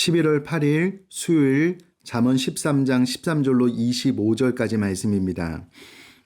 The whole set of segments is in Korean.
11월 8일 수요일 잠언 13장 13절로 25절까지 말씀입니다.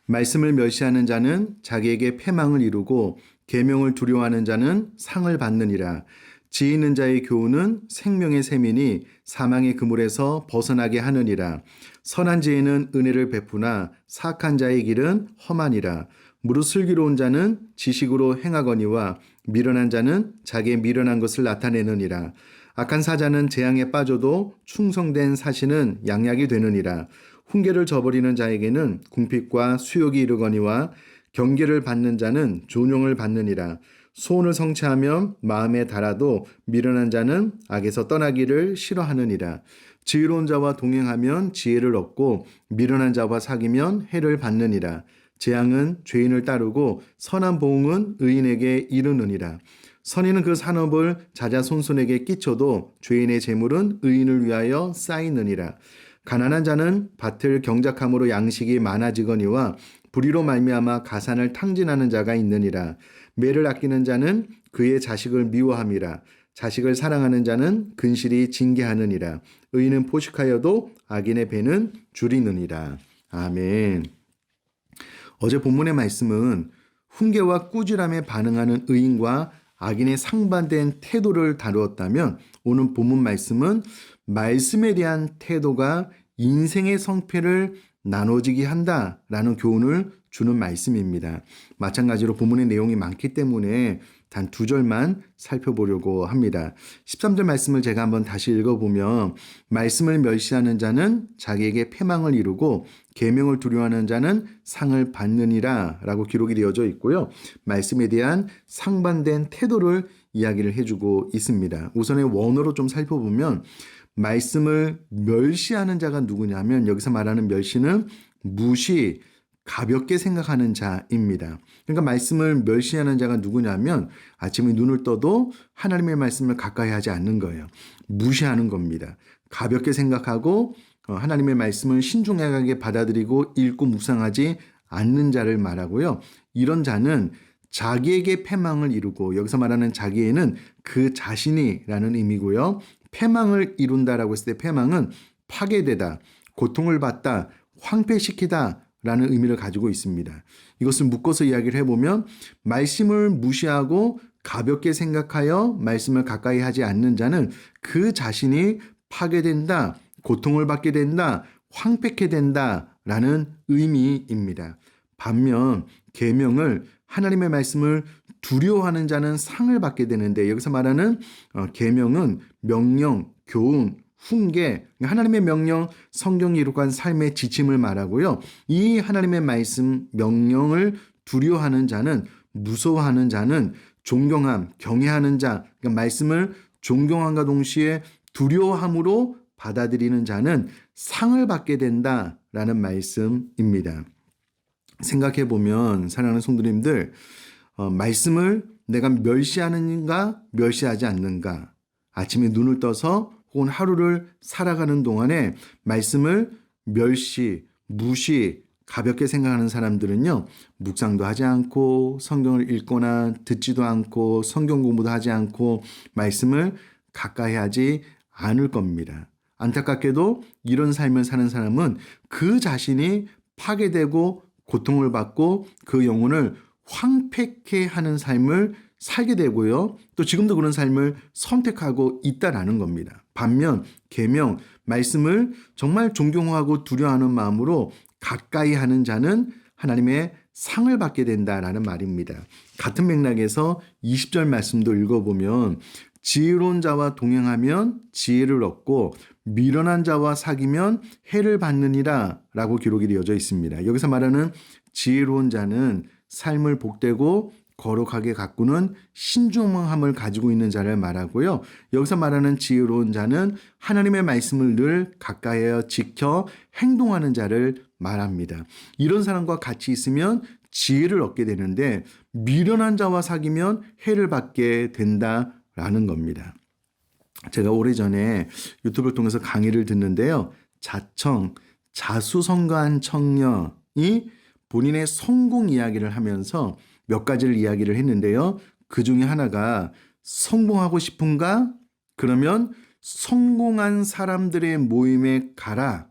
말씀을 멸시하는 자는 자기에게 패망을 이루고 계명을 두려워하는 자는 상을 받느니라. 지혜 있는 자의 교훈은 생명의 샘이니 사망의 그물에서 벗어나게 하느니라. 선한 지혜는 은혜를 베푸나 사악한 자의 길은 험하니라. 무릇 슬기로운 자는 지식으로 행하거니와 미련한 자는 자기의 미련한 것을 나타내느니라. 악한 사자는 재앙에 빠져도 충성된 사신은 양약이 되느니라. 훈계를 저버리는 자에게는 궁핍과 수욕이 이르거니와 경계를 받는 자는 존용을 받느니라. 소원을 성취하며 마음에 달아도 미련한 자는 악에서 떠나기를 싫어하느니라. 지혜로운 자와 동행하면 지혜를 얻고 미련한 자와 사귀면 해를 받느니라. 재앙은 죄인을 따르고 선한 보응은 의인에게 이르느니라. 선인은 그 산업을 자자손손에게 끼쳐도 죄인의 재물은 의인을 위하여 쌓이느니라. 가난한 자는 밭을 경작함으로 양식이 많아지거니와 불의로 말미암아 가산을 탕진하는 자가 있느니라. 매를 아끼는 자는 그의 자식을 미워함이라. 자식을 사랑하는 자는 근실이 징계하느니라. 의인은 포식하여도 악인의 배는 줄이느니라. 아멘. 어제 본문의 말씀은 훈계와 꾸지람에 반응하는 의인과 악인의 상반된 태도를 다루었다면 오늘 본문 말씀은 말씀에 대한 태도가 인생의 성패를 나눠지게 한다라는 교훈을 주는 말씀입니다. 마찬가지로 본문의 내용이 많기 때문에 단 2절만 살펴보려고 합니다. 13절 말씀을 제가 한번 다시 읽어보면 말씀을 멸시하는 자는 자기에게 패망을 이루고 계명을 두려워하는 자는 상을 받느니라 라고 기록이 되어져 있고요. 말씀에 대한 상반된 태도를 이야기를 해주고 있습니다. 우선의 원어로 좀 살펴보면 말씀을 멸시하는 자가 누구냐면 여기서 말하는 멸시는 무시, 가볍게 생각하는 자입니다. 그러니까 말씀을 멸시하는 자가 누구냐면 아침에 눈을 떠도 하나님의 말씀을 가까이 하지 않는 거예요. 무시하는 겁니다. 가볍게 생각하고 하나님의 말씀을 신중하게 받아들이고 읽고 묵상하지 않는 자를 말하고요. 이런 자는 자기에게 패망을 이루고 여기서 말하는 자기에는 그 자신이라는 의미고요. 패망을 이룬다라고 했을 때 패망은 파괴되다, 고통을 받다, 황폐시키다 라는 의미를 가지고 있습니다. 이것을 묶어서 이야기를 해보면 말씀을 무시하고 가볍게 생각하여 말씀을 가까이 하지 않는 자는 그 자신이 파괴된다, 고통을 받게 된다, 황폐케 된다 라는 의미입니다. 반면 계명을 하나님의 말씀을 두려워하는 자는 상을 받게 되는데 여기서 말하는 계명은 명령, 교훈, 훈계, 하나님의 명령, 성경이 이룩한 삶의 지침을 말하고요. 이 하나님의 말씀, 명령을 두려워하는 자는, 무서워하는 자는 존경함, 경외하는 자, 그러니까 말씀을 존경함과 동시에 두려워함으로 받아들이는 자는 상을 받게 된다라는 말씀입니다. 생각해 보면 사랑하는 성도님들, 말씀을 내가 멸시하는가, 멸시하지 않는가, 아침에 눈을 떠서 혹은 하루를 살아가는 동안에 말씀을 멸시, 무시, 가볍게 생각하는 사람들은요, 묵상도 하지 않고 성경을 읽거나 듣지도 않고 성경 공부도 하지 않고 말씀을 가까이 하지 않을 겁니다. 안타깝게도 이런 삶을 사는 사람은 그 자신이 파괴되고 고통을 받고 그 영혼을 황폐케 하는 삶을 살게 되고요. 또 지금도 그런 삶을 선택하고 있다라는 겁니다. 반면 계명, 말씀을 정말 존경하고 두려워하는 마음으로 가까이 하는 자는 하나님의 상을 받게 된다라는 말입니다. 같은 맥락에서 20절 말씀도 읽어보면 지혜로운 자와 동행하면 지혜를 얻고 미련한 자와 사귀면 해를 받느니라 라고 기록이 되어져 있습니다. 여기서 말하는 지혜로운 자는 삶을 복되고 거룩하게 가꾸는 신중함을 가지고 있는 자를 말하고요. 여기서 말하는 지혜로운 자는 하나님의 말씀을 늘 가까이에 지켜 행동하는 자를 말합니다. 이런 사람과 같이 있으면 지혜를 얻게 되는데 미련한 자와 사귀면 해를 받게 된다라는 겁니다. 제가 오래전에 유튜브를 통해서 강의를 듣는데요. 자수성가한 청년이 본인의 성공 이야기를 하면서 몇 가지를 이야기를 했는데요. 그 중에 하나가 성공하고 싶은가? 그러면 성공한 사람들의 모임에 가라.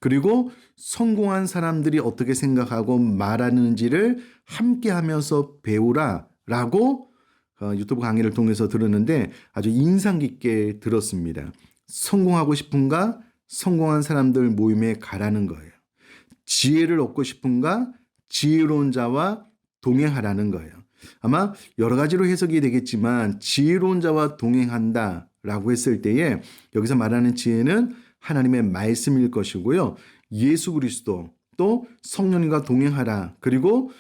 그리고 성공한 사람들이 어떻게 생각하고 말하는지를 함께 하면서 배우라 라고 유튜브 강의를 통해서 들었는데 아주 인상 깊게 들었습니다. 성공하고 싶은가? 성공한 사람들 모임에 가라는 거예요. 지혜를 얻고 싶은가? 지혜로운 자와 동행하라는 거예요. 아마 여러 가지로 해석이 되겠지만 지혜로운 자와 동행한다 라고 했을 때에 여기서 말하는 지혜는 하나님의 말씀일 것이고요. 예수 그리스도 또 성령님과 동행하라. 그리고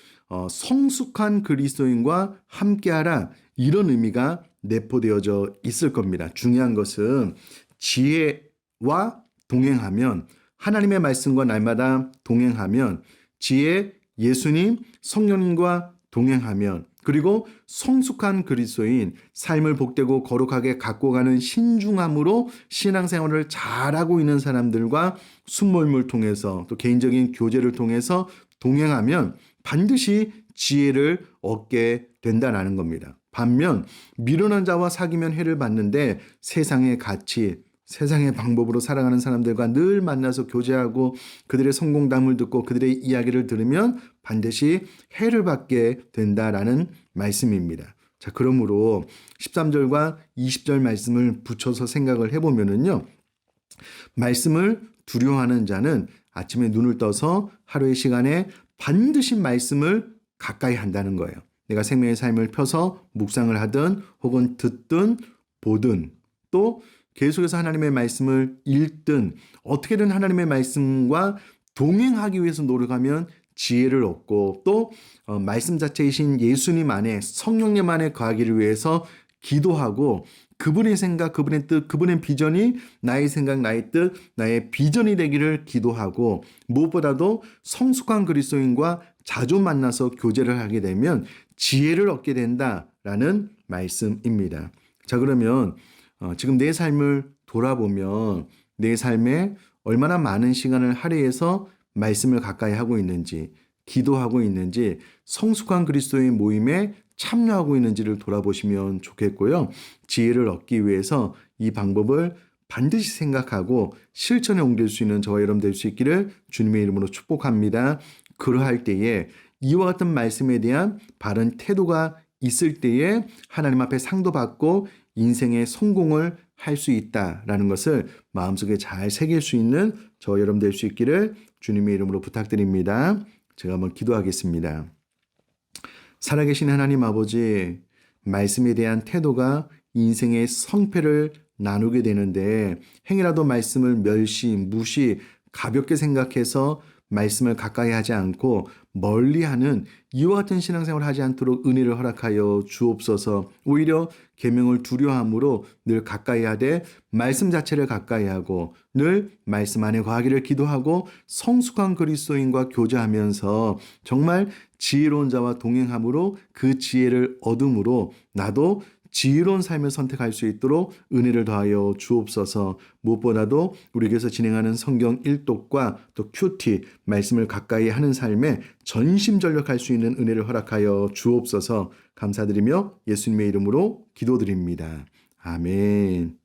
성숙한 그리스도인과 함께하라. 이런 의미가 내포되어져 있을 겁니다. 중요한 것은 지혜와 동행하면 하나님의 말씀과 날마다 동행하면 지혜, 예수님, 성령님과 동행하면 그리고 성숙한 그리스도인 삶을 복되고 거룩하게 갖고 가는 신중함으로 신앙생활을 잘하고 있는 사람들과 순모임을 통해서 또 개인적인 교제를 통해서 동행하면 반드시 지혜를 얻게 된다는 겁니다. 반면 미련한 자와 사귀면 해를 받는데 세상의 가치, 세상의 방법으로 살아가는 사람들과 늘 만나서 교제하고 그들의 성공담을 듣고 그들의 이야기를 들으면 반드시 해를 받게 된다라는 말씀입니다. 자, 그러므로 13절과 20절 말씀을 붙여서 생각을 해보면은요. 말씀을 두려워하는 자는 아침에 눈을 떠서 하루의 시간에 반드시 말씀을 가까이 한다는 거예요. 내가 생명의 삶을 펴서 묵상을 하든 혹은 듣든 보든 또 계속해서 하나님의 말씀을 읽든 어떻게든 하나님의 말씀과 동행하기 위해서 노력하면 지혜를 얻고 또 말씀 자체이신 예수님 안에 성령님 안에 거하기를 위해서 기도하고 그분의 생각, 그분의 뜻, 그분의 비전이 나의 생각, 나의 뜻, 나의 비전이 되기를 기도하고 무엇보다도 성숙한 그리스도인과 자주 만나서 교제를 하게 되면 지혜를 얻게 된다라는 말씀입니다. 자, 그러면 지금 내 삶을 돌아보면 내 삶에 얼마나 많은 시간을 할애해서 말씀을 가까이 하고 있는지, 기도하고 있는지, 성숙한 그리스도의 모임에 참여하고 있는지를 돌아보시면 좋겠고요. 지혜를 얻기 위해서 이 방법을 반드시 생각하고 실천에 옮길 수 있는 저와 여러분 될 수 있기를 주님의 이름으로 축복합니다. 그러할 때에 이와 같은 말씀에 대한 바른 태도가 있을 때에 하나님 앞에 상도 받고 인생의 성공을 할 수 있다라는 것을 마음속에 잘 새길 수 있는 저와 여러분 될 수 있기를 주님의 이름으로 부탁드립니다. 제가 한번 기도하겠습니다. 살아계신 하나님 아버지, 말씀에 대한 태도가 인생의 성패를 나누게 되는데 행여라도 말씀을 멸시, 무시, 가볍게 생각해서 말씀을 가까이 하지 않고 멀리하는 이와 같은 신앙생활을 하지 않도록 은혜를 허락하여 주옵소서. 오히려 계명을 두려워함으로 늘 가까이 하되 말씀 자체를 가까이 하고 늘 말씀 안에 거하기를 기도하고 성숙한 그리스도인과 교제하면서 정말 지혜로운 자와 동행함으로 그 지혜를 얻음으로 나도 지혜로운 삶을 선택할 수 있도록 은혜를 더하여 주옵소서. 무엇보다도 우리에게서 진행하는 성경 일독과 또 큐티 말씀을 가까이 하는 삶에 전심전력할 수 있는 은혜를 허락하여 주옵소서. 감사드리며 예수님의 이름으로 기도드립니다. 아멘.